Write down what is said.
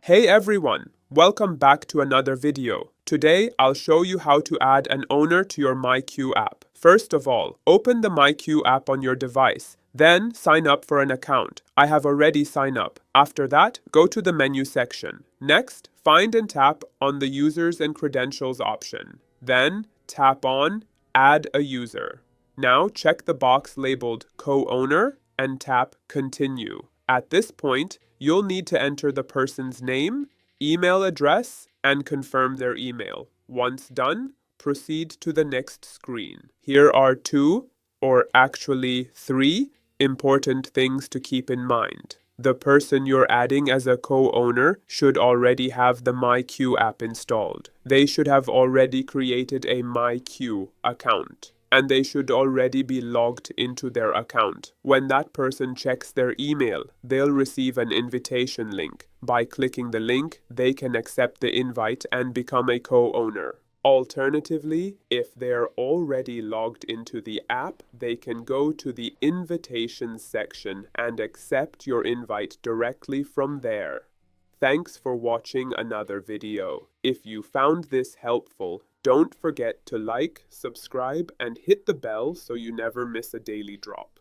Hey everyone, welcome back to another video. Today, I'll show you how to add an owner to your myQ app. First of all, open the myQ app on your device. Then, sign up for an account. I have already signed up. After that, go to the menu section. Next, find and tap on the Users and Credentials option. Then, tap on Add a User. Now, check the box labeled Co-Owner and tap Continue. At this point, you'll need to enter the person's name, email address, and confirm their email. Once done, proceed to the next screen. Here are two, or actually three, important things to keep in mind. The person you're adding as a co-owner should already have the myQ app installed. They should have already created a myQ account, and they should already be logged into their account. When that person checks their email, they'll receive an invitation link. By clicking the link, they can accept the invite and become a co-owner. Alternatively, if they're already logged into the app, they can go to the Invitations section and accept your invite directly from there. Thanks for watching another video. If you found this helpful, don't forget to like, subscribe, and hit the bell so you never miss a daily drop.